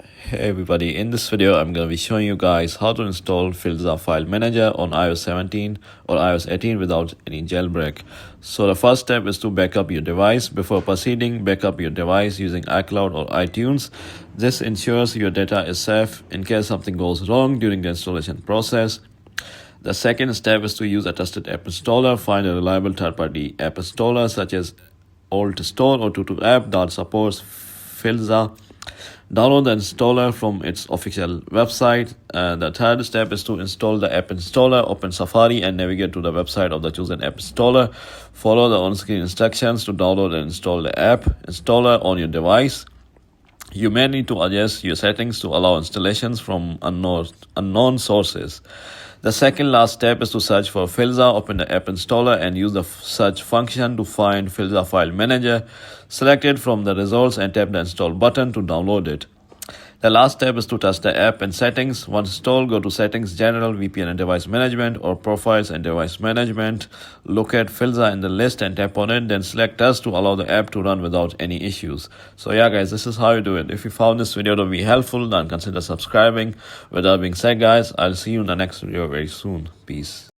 Hey everybody, in this video I'm going to be showing you guys how to install Filza File Manager on iOS 17 or iOS 18 without any jailbreak. So the first step is to backup your device. Before proceeding, backup your device using iCloud or iTunes. This ensures your data is safe in case something goes wrong during the installation process. The second step is to use a trusted app installer. Find a reliable third-party app installer such as AltStore or Tutu app that supports Filza. Download the installer from its official website. And the third step is to install the app installer. Open Safari and navigate to the website of the chosen app installer. Follow the on-screen instructions to download and install the app installer on your device. You may need to adjust your settings to allow installations from unknown sources. The second last step is to search for Filza. Open the app installer and use the search function to find Filza File Manager. Select it from the results and tap the install button to download it. The last step is to test the app in settings. Once installed, go to Settings, General, VPN and Device Management, or Profiles and Device Management. Look at Filza in the list and tap on it. Then select Test to allow the app to run without any issues. So yeah guys, this is how you do it. If you found this video to be helpful, then consider subscribing. With that being said guys, I'll see you in the next video very soon. Peace.